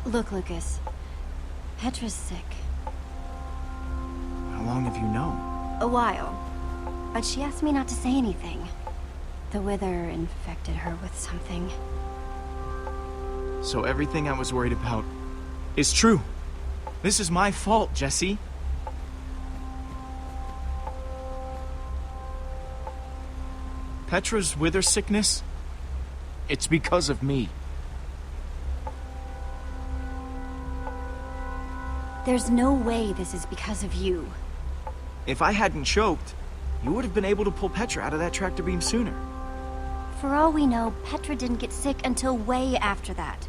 Look, Lucas. Petra's sick. How long have you known? A while. But she asked me not to say anything. The Wither infected her with something. So everything I was worried about is true. This is my fault, Jesse. Petra's Wither sickness? It's because of me. There's no way this is because of you. If I hadn't choked, you would have been able to pull Petra out of that tractor beam sooner. For all we know, Petra didn't get sick until way after that.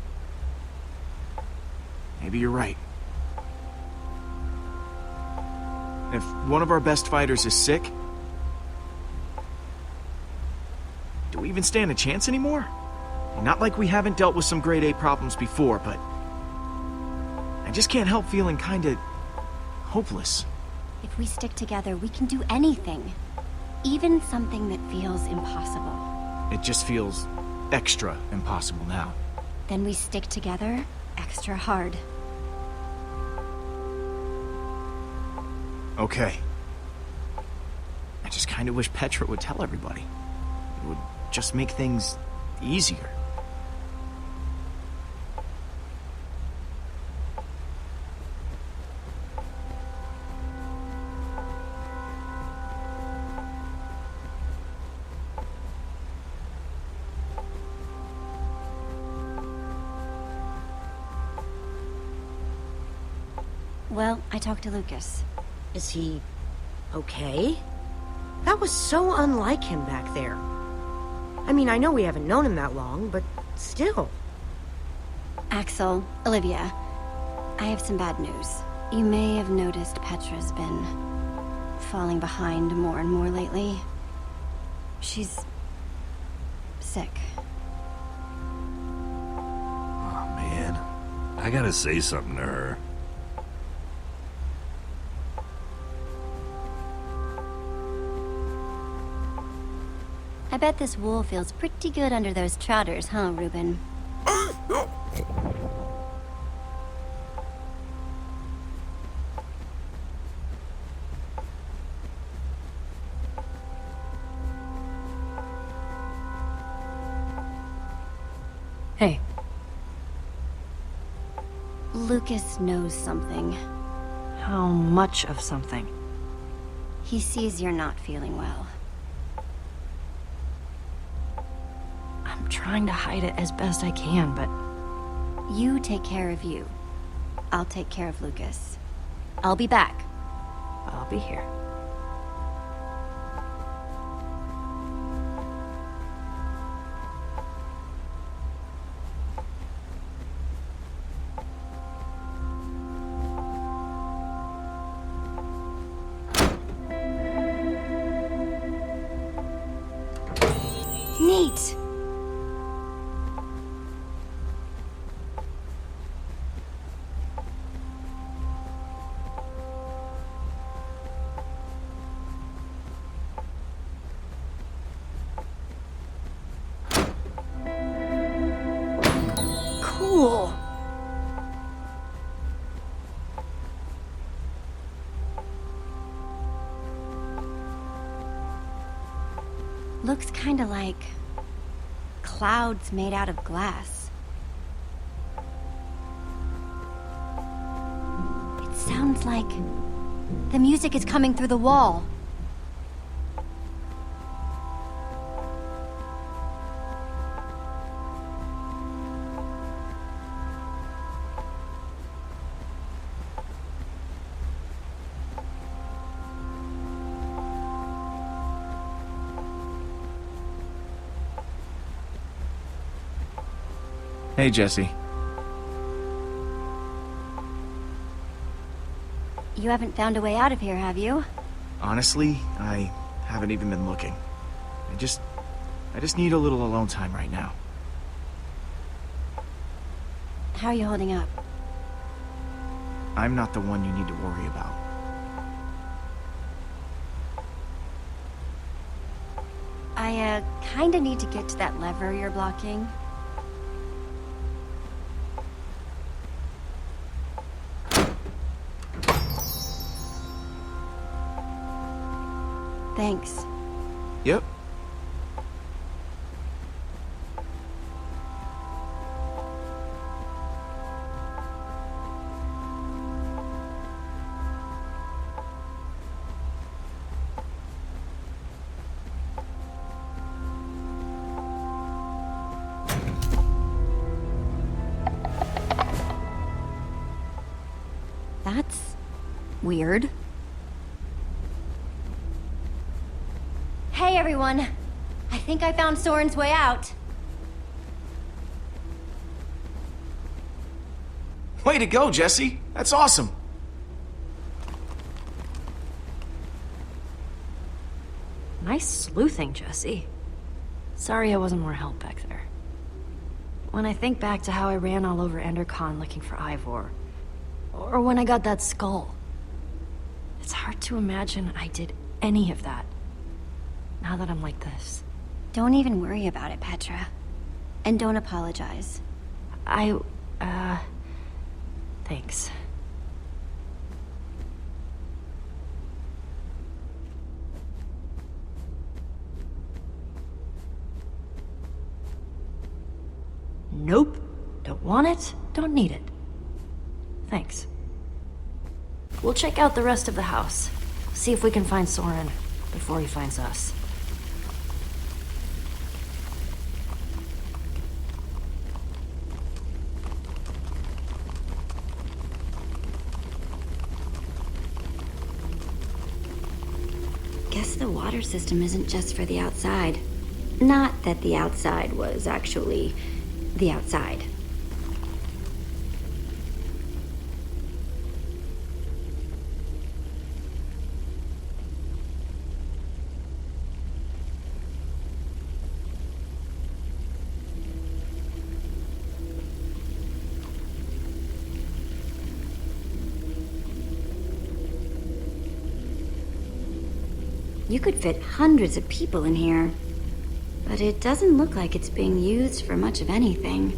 Maybe you're right. If one of our best fighters is sick, do we even stand a chance anymore? Not like we haven't dealt with some grade A problems before, but I just can't help feeling kinda hopeless. If we stick together, we can do anything. Even something that feels impossible. It just feels extra impossible now. Then we stick together extra hard. Okay. I just kinda wish Petra would tell everybody. It would just make things easier. Well, I talked to Lucas. Is he okay? That was so unlike him back there. I mean, I know we haven't known him that long, but still. Axel, Olivia, I have some bad news. You may have noticed Petra's been falling behind more and more lately. She's sick. Oh, man. I gotta say something to her. I bet this wool feels pretty good under those trousers, huh, Reuben? Hey. Lucas knows something. How much of something? He sees you're not feeling well. I'm trying to hide it as best I can, but... You take care of you. I'll take care of Lucas. I'll be back. I'll be here. Neat! Cool! Looks kinda like clouds made out of glass. It sounds like the music is coming through the wall. Hey, Jesse. You haven't found a way out of here, have you? Honestly, I haven't even been looking. I just need a little alone time right now. How are you holding up? I'm not the one you need to worry about. I, kinda need to get to that lever you're blocking. Thanks. Yep. That's weird. Hey everyone! I think I found Soren's way out. Way to go, Jesse. That's awesome. Nice sleuthing, Jesse. Sorry I wasn't more help back there. When I think back to how I ran all over Endercon looking for Ivor, or when I got that skull, it's hard to imagine I did any of that, now that I'm like this. Don't even worry about it, Petra. And don't apologize. Thanks. Nope. Don't want it, don't need it. Thanks. We'll check out the rest of the house. See if we can find Soren before he finds us. Guess the water system isn't just for the outside. Not that the outside was actually the outside. You could fit hundreds of people in here, but it doesn't look like it's being used for much of anything.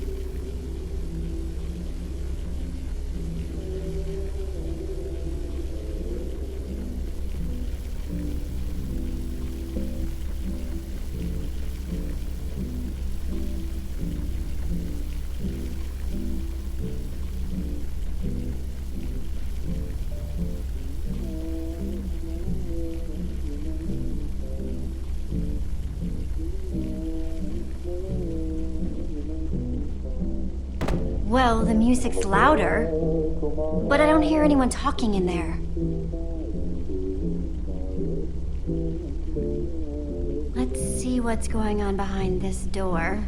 Well, the music's louder, but I don't hear anyone talking in there. Let's see what's going on behind this door.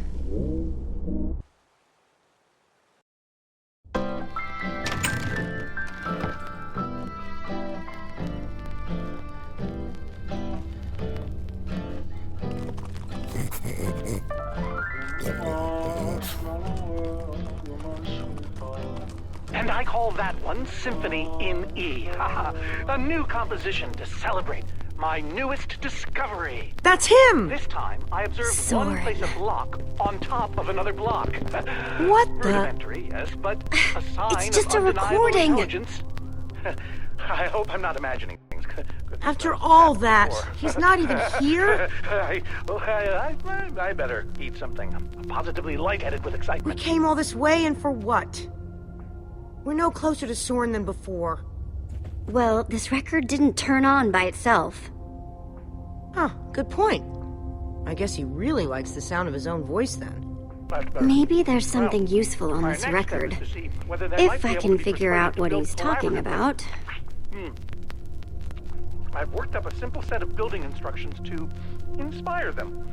And I call that one Symphony in E. A new composition to celebrate my newest discovery. That's him! This time, I observed one place a block on top of another block. What the? Rudimentary, yes, but a sign It's just of a undeniable recording. intelligence. I hope I'm not imagining things. After all that, he's not even here? I better eat something. I'm positively lightheaded with We excitement. came all this way, and for what? We're no closer to Soren than before. Well, this record didn't turn on by itself. Huh, good point. I guess he really likes the sound of his own voice then. But, Maybe there's something well, useful on my this next step record. is to see whether they might If be I able can to be figure persuaded out to what build he's talking collaboratively. about. I've worked up a simple set of building instructions to inspire them.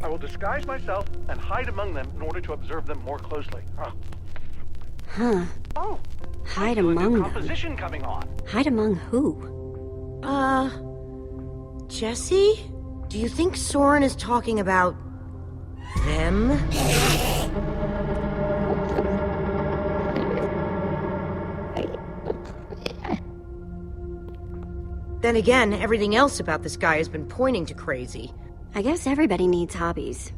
I will disguise myself and hide among them in order to observe them more closely. Huh. Oh, Hide a new among them. composition coming on. Hide among who? Jesse? Do you think Soren is talking about them? Then again, everything else about this guy has been pointing to crazy. I guess everybody needs hobbies.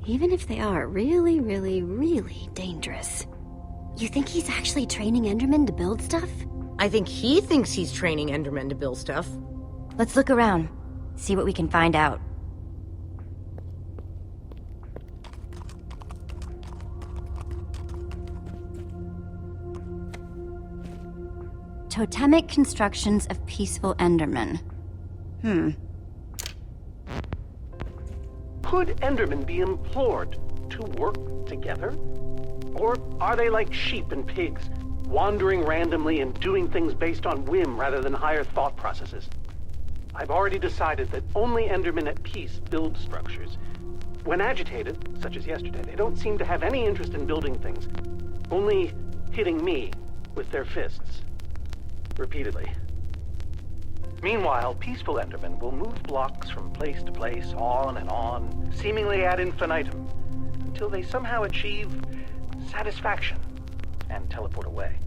Even if they are really, really, really dangerous. You think he's actually training Endermen to build stuff? I think he thinks he's training Endermen to build stuff. Let's look around. See what we can find out. Totemic constructions of peaceful Endermen. Could Endermen be implored to work together? Or are they like sheep and pigs, wandering randomly and doing things based on whim rather than higher thought processes? I've already decided that only Endermen at peace build structures. When agitated, such as yesterday, they don't seem to have any interest in building things, only hitting me with their fists. Repeatedly. Meanwhile, peaceful Endermen will move blocks from place to place, on, seemingly ad infinitum, until they somehow achieve satisfaction and teleport away.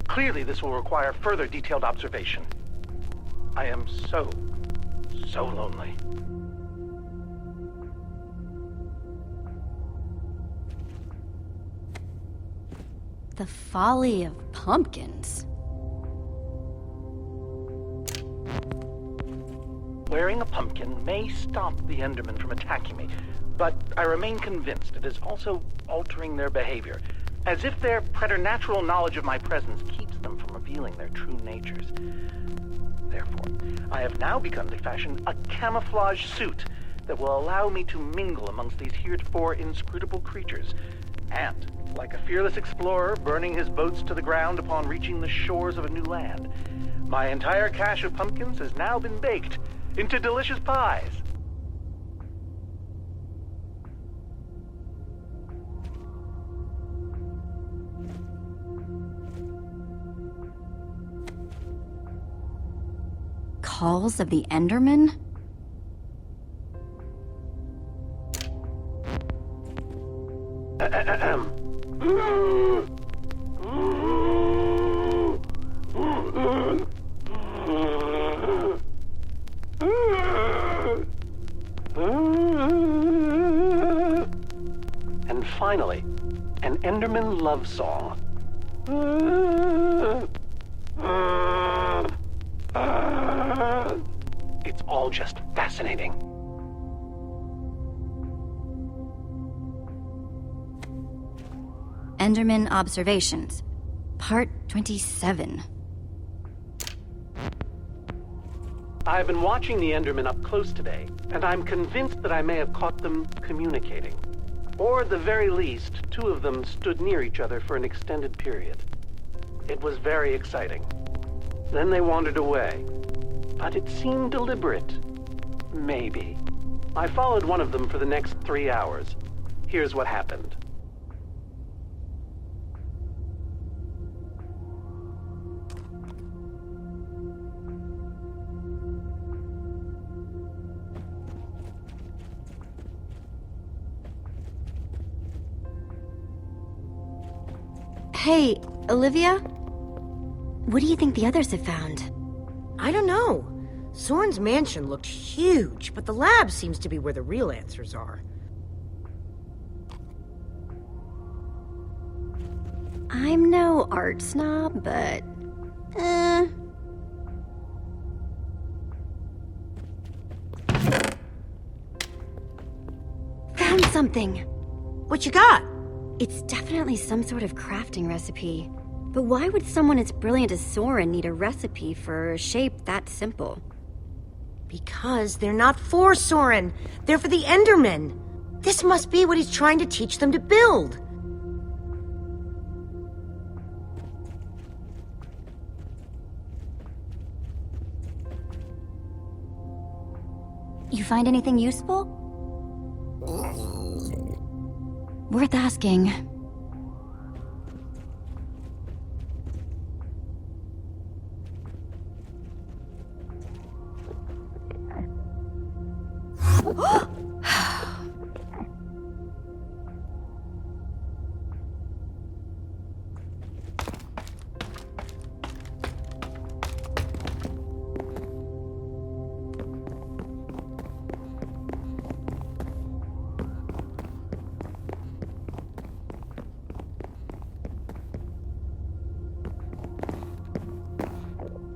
Clearly, this will require further detailed observation. I am so lonely. The folly of pumpkins. Wearing a pumpkin may stop the Endermen from attacking me, but I remain convinced it is also altering their behavior, as if their preternatural knowledge of my presence keeps them from revealing their true natures. Therefore, I have now begun to fashion a camouflage suit that will allow me to mingle amongst these heretofore inscrutable creatures, and, like a fearless explorer burning his boats to the ground upon reaching the shores of a new land, my entire cache of pumpkins has now been baked into delicious pies. Calls of the Enderman? And finally, an Enderman love song. It's all just fascinating. Enderman Observations, Part 27. I've been watching the Endermen up close today, and I'm convinced that I may have caught them communicating. Or at the very least, two of them stood near each other for an extended period. It was very exciting. Then they wandered away. But it seemed deliberate. Maybe. I followed one of them for the next 3 hours. Here's what happened. Hey, Olivia? What do you think the others have found? I don't know. Soren's mansion looked huge, but the lab seems to be where the real answers are. I'm no art snob, but... Found something! What you got? It's definitely some sort of crafting recipe. But why would someone as brilliant as Soren need a recipe for a shape that simple? Because they're not for Soren. They're for the Endermen. This must be what he's trying to teach them to build. You find anything useful? Worth asking.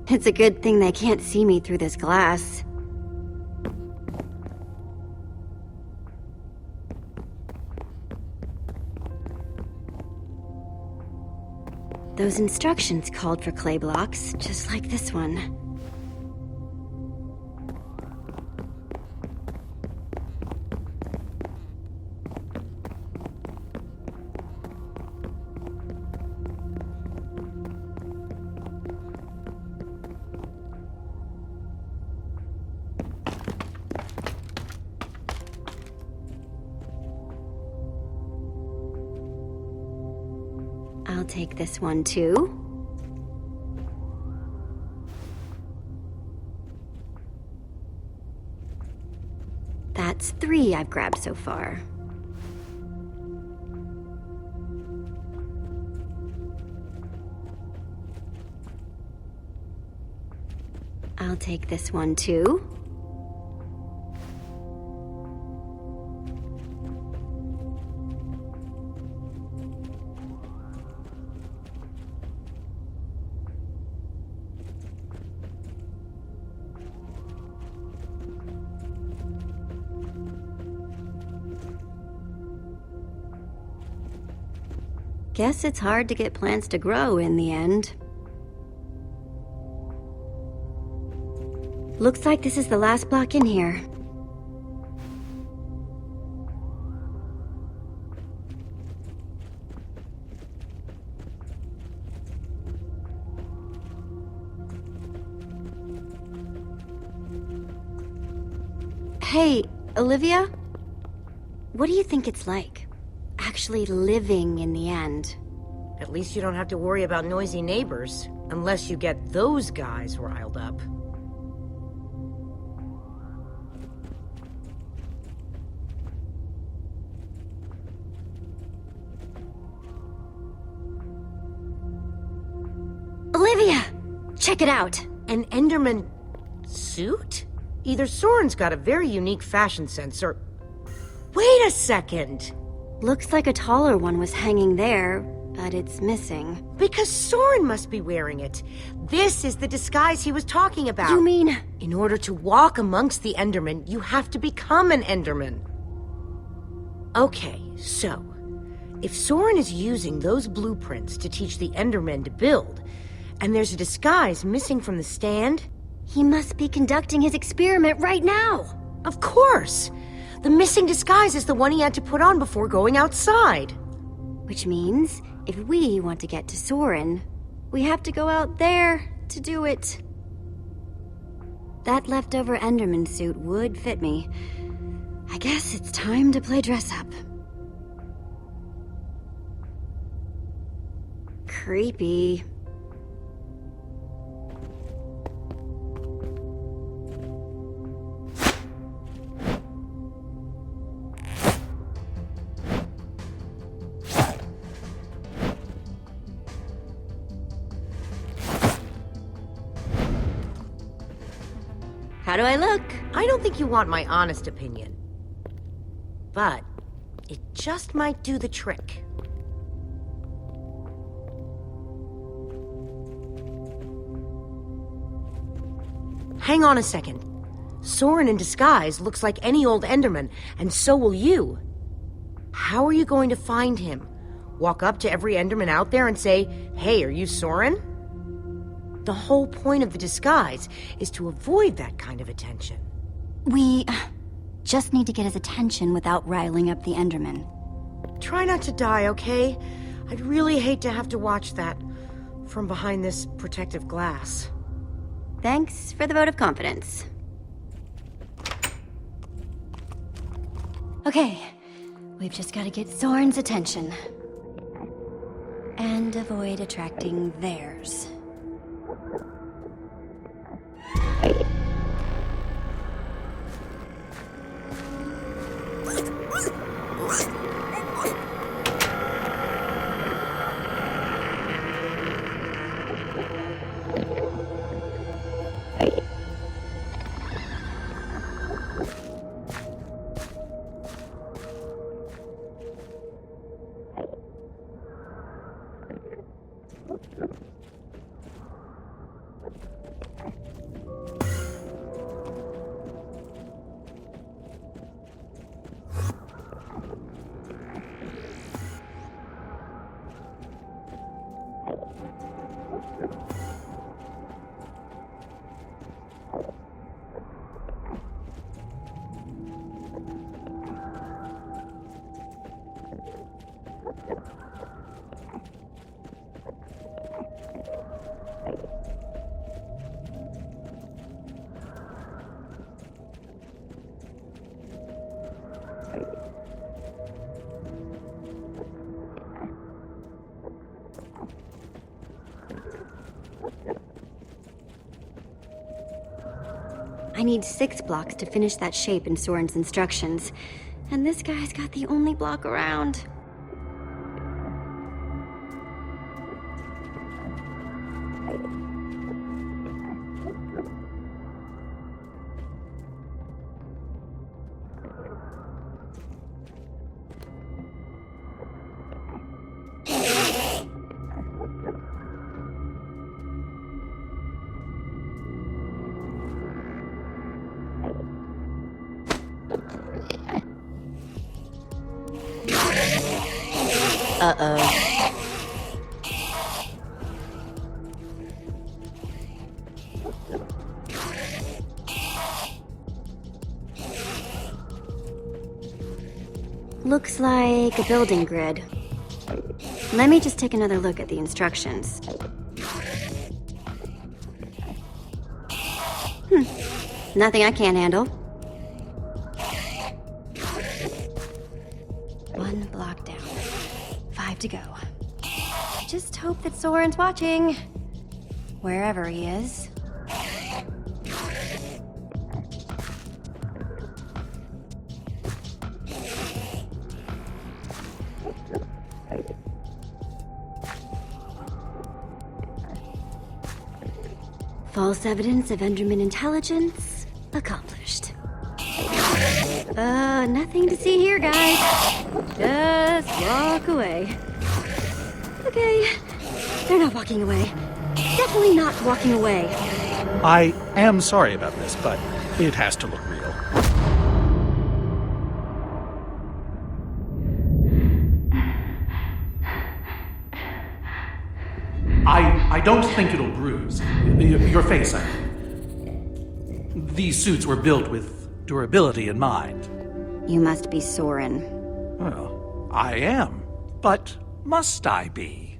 It's a good thing they can't see me through this glass. Those instructions called for clay blocks, just like this one. I'll take this one too. That's 3 I've grabbed so far. I'll take this one too. Guess it's hard to get plants to grow in the end. Looks like this is the last block in here. Hey, Olivia? What do you think it's like? Actually living in the end? At least you don't have to worry about noisy neighbors, unless you get those guys riled up. Olivia! Check it out! An Enderman suit? Either Soren's got a very unique fashion sense, or... Wait a second! Looks like a taller one was hanging there, but it's missing. Because Soren must be wearing it. This is the disguise he was talking about. You mean... In order to walk amongst the Endermen, you have to become an Enderman. Okay, so... If Soren is using those blueprints to teach the Endermen to build, and there's a disguise missing from the stand... He must be conducting his experiment right now! Of course! The missing disguise is the one he had to put on before going outside. Which means, if we want to get to Soren, we have to go out there to do it. That leftover Enderman suit would fit me. I guess it's time to play dress up. Creepy. How do I look? I don't think you want my honest opinion. But it just might do the trick. Hang on a second. Soren in disguise looks like any old Enderman, and so will you. How are you going to find him? Walk up to every Enderman out there and say, "Hey, are you Soren?" The whole point of the disguise is to avoid that kind of attention. We just need to get his attention without riling up the Enderman. Try not to die, okay? I'd really hate to have to watch that from behind this protective glass. Thanks for the vote of confidence. Okay, we've just got to get Soren's attention. And avoid attracting theirs. I need 6 blocks to finish that shape in Soren's instructions, and this guy's got the only block around. Uh-oh. Looks like a building grid. Let me just take another look at the instructions. Nothing I can't handle. 1 block down. 5 to go. Just hope that Soren's watching. Wherever he is. False evidence of Enderman intelligence accomplished. Nothing to see here, guys. Just walk away. Okay, they're not walking away. Definitely not walking away. I am sorry about this, but it has to look real. I don't think it'll bruise. Your face, I mean. These suits were built with durability in mind. You must be Soren. Well, I am. But must I be?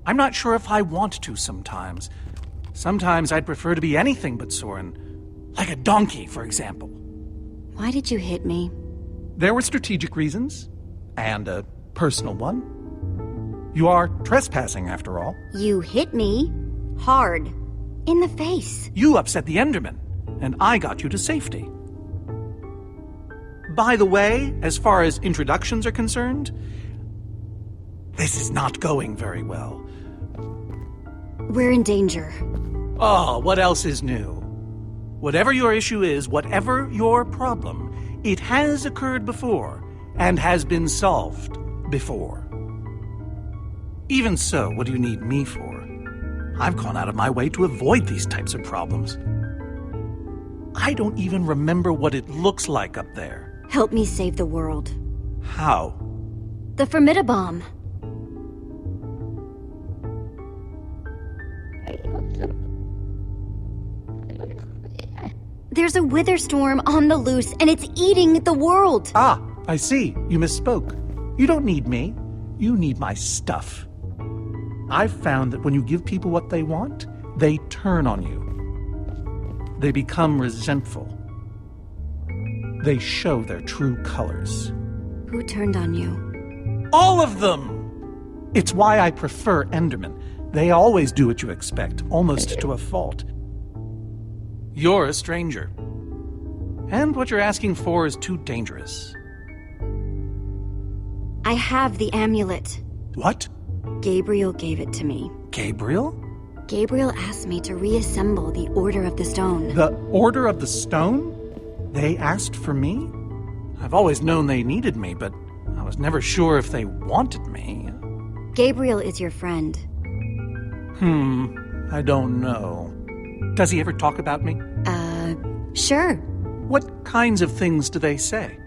I'm not sure if I want to sometimes. Sometimes I'd prefer to be anything but Soren. Like a donkey, for example. Why did you hit me? There were strategic reasons. And a personal one. You are trespassing, after all. You hit me hard in the face. You upset the Enderman, and I got you to safety. By the way, as far as introductions are concerned, this is not going very well. We're in danger. Oh, what else is new? Whatever your issue is, whatever your problem, it has occurred before and has been solved before. Even so, what do you need me for? I've gone out of my way to avoid these types of problems. I don't even remember what it looks like up there. Help me save the world. How? The Formidabomb. There's a wither storm on the loose, and it's eating the world. Ah, I see. You misspoke. You don't need me. You need my stuff. I've found that when you give people what they want, they turn on you. They become resentful. They show their true colors. Who turned on you? All of them! It's why I prefer Endermen. They always do what you expect, almost to a fault. You're a stranger. And what you're asking for is too dangerous. I have the amulet. What? Gabriel gave it to me. Gabriel? Gabriel asked me to reassemble the Order of the Stone. The Order of the Stone? They asked for me? I've always known they needed me, but I was never sure if they wanted me. Gabriel is your friend. I don't know. Does he ever talk about me? Sure. What kinds of things do they say?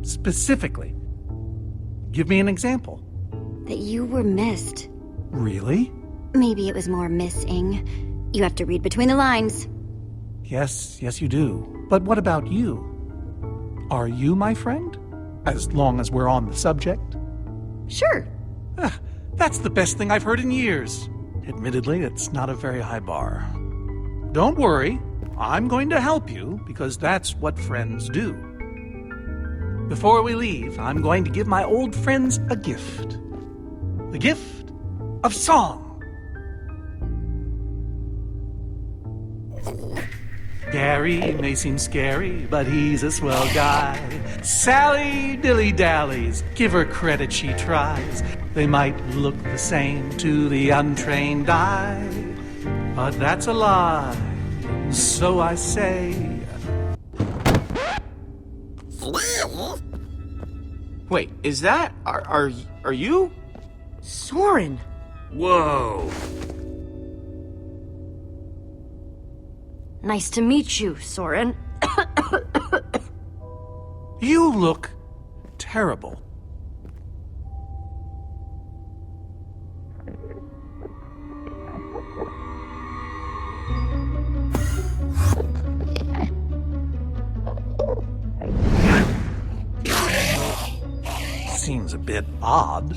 Specifically. Give me an example. That you were missed. Really? Maybe it was more missing. You have to read between the lines. Yes, you do. But what about you? Are you my friend? As long as we're on the subject? Sure. That's the best thing I've heard in years. Admittedly, it's not a very high bar. Don't worry, I'm going to help you because that's what friends do. Before we leave, I'm going to give my old friends a gift. The gift of song. Gary may seem scary, but he's a swell guy. Sally dilly-dallies, give her credit, she tries. They might look the same to the untrained eye, but that's a lie, so I say. Wait, is that... Are you? Soren! Whoa! Nice to meet you, Soren. You look terrible. Seems a bit odd.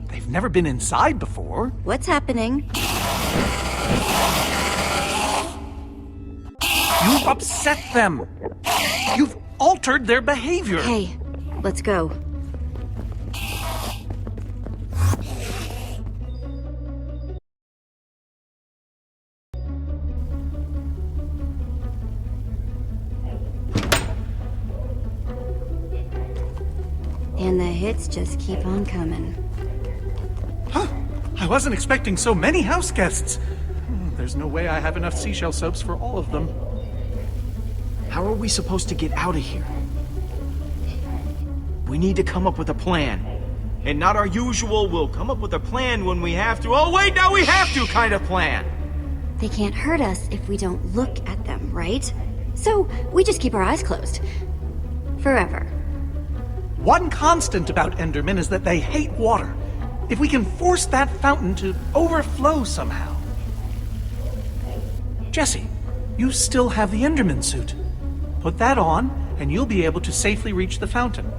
They've never been inside before. What's happening? You've upset them. You've altered their behavior. Hey, let's go. And the hits just keep on coming. Huh? I wasn't expecting so many house guests. There's no way I have enough seashell soaps for all of them. How are we supposed to get out of here? We need to come up with a plan. And not our usual, we'll come up with a plan when we have to. Oh wait, now we have to kind of plan. They can't hurt us if we don't look at them, right? So we just keep our eyes closed. Forever. One constant about Endermen is that they hate water. If we can force that fountain to overflow somehow. Jesse, you still have the Enderman suit. Put that on, and you'll be able to safely reach the fountain.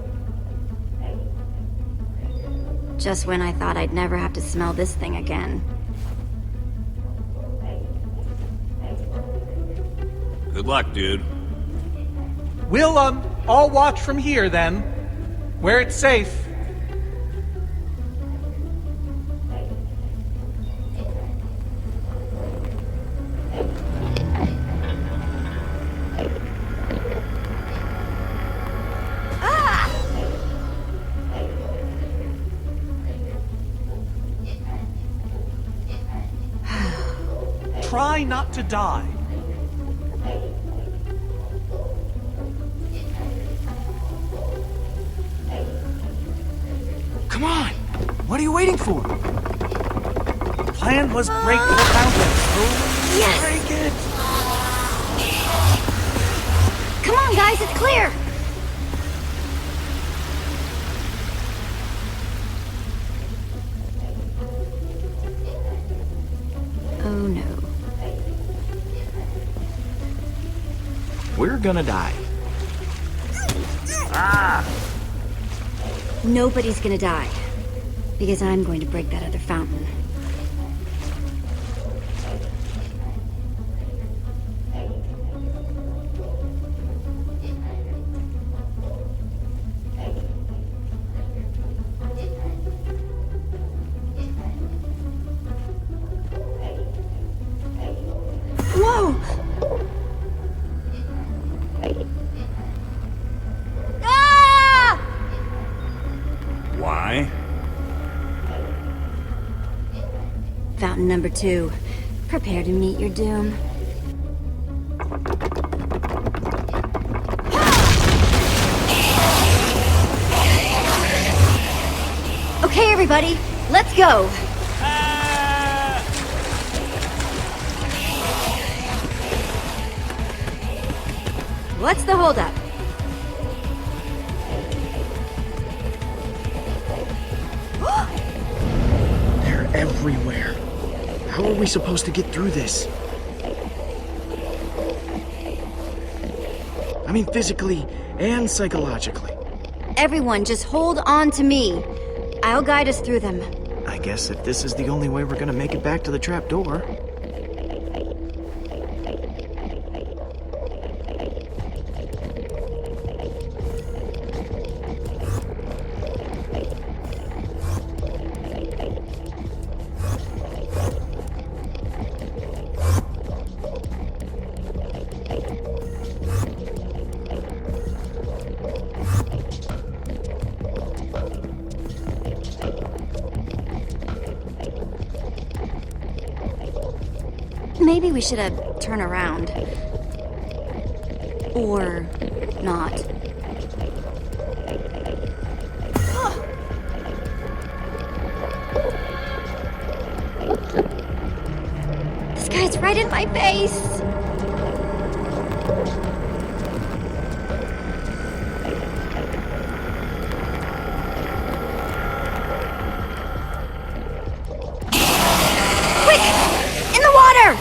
Just when I thought I'd never have to smell this thing again. Good luck, dude. We'll, all watch from here, then. Where it's safe. Try not to die. Come on! What are you waiting for? The plan was break the fountain. Yes! Break it! Come on, guys, it's clear! Oh no. We're gonna die. Nobody's gonna die. Because I'm going to break that other fountain. Whoa! Ah! Why? Fountain number 2. Prepare to meet your doom. Okay, everybody, let's go! What's the holdup? They're everywhere. How are we supposed to get through this? I mean, physically and psychologically. Everyone, just hold on to me. I'll guide us through them. I guess if this is the only way we're gonna make it back to the trapdoor. Maybe we should turn around. Or not. This guy's right in my face! Quick! In the water!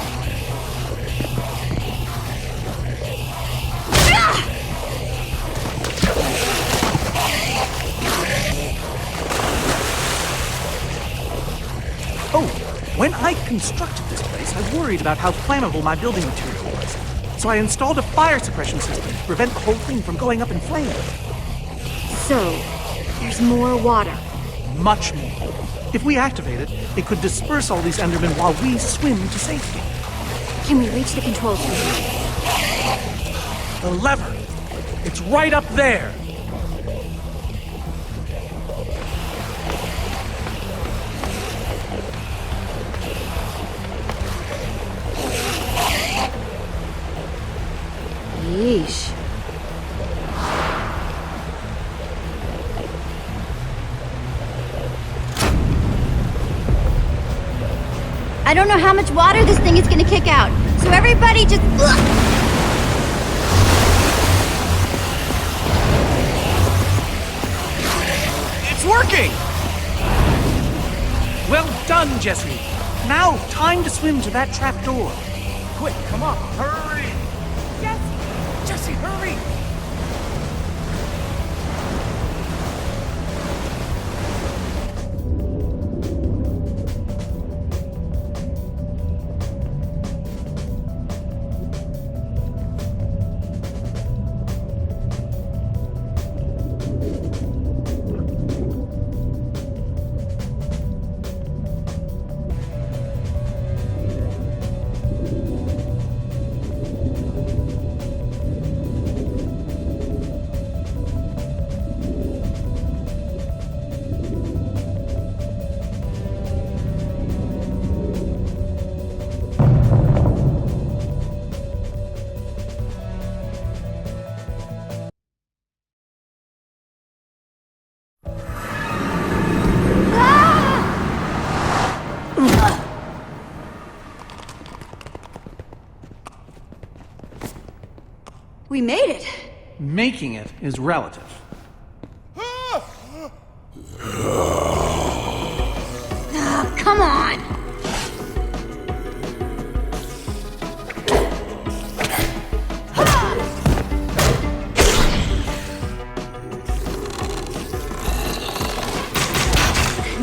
When I constructed this place, I worried about how flammable my building material was. So I installed a fire suppression system to prevent the whole thing from going up in flames. So, there's more water. Much more. If we activate it, it could disperse all these Endermen while we swim to safety. Can we reach the controls from here? The lever! It's right up there! Yeesh. I don't know how much water this thing is gonna kick out, so everybody just... It's working! Well done, Jesse. Now, time to swim to that trapdoor. Quick, come on, hurry! Jesse, hurry! We made it! Making it is relative. Come on!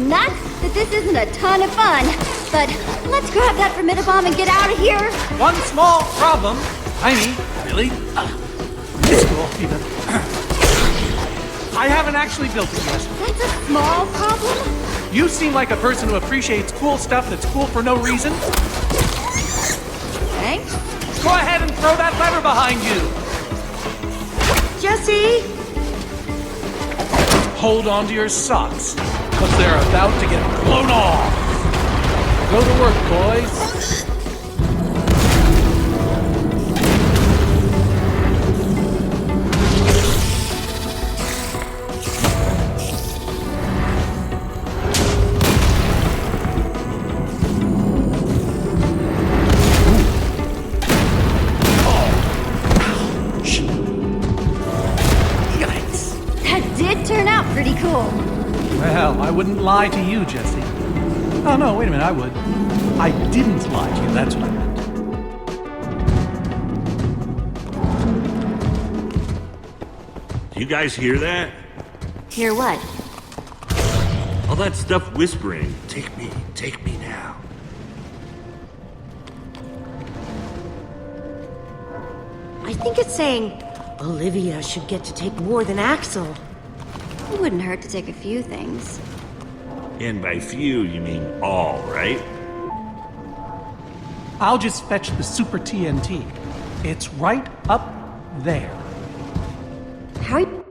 Not that this isn't a ton of fun, but let's grab that Formidabomb and get out of here! One small problem. Tiny, really. Minuscule, even. I haven't actually built it yet. That's a small problem? You seem like a person who appreciates cool stuff that's cool for no reason. Thanks. Go ahead and throw that lever behind you. Jesse! Hold on to your socks, because they're about to get blown off. Go to work, boys. That did turn out pretty cool. Well, I wouldn't lie to you, Jesse. Oh, no, wait a minute, I would. I didn't lie to you, that's what I meant. Do you guys hear that? Hear what? All that stuff whispering. Take me now. I think it's saying Olivia should get to take more than Axel. It wouldn't hurt to take a few things. And by few, you mean all, right? I'll just fetch the Super TNT. It's right up there. How are you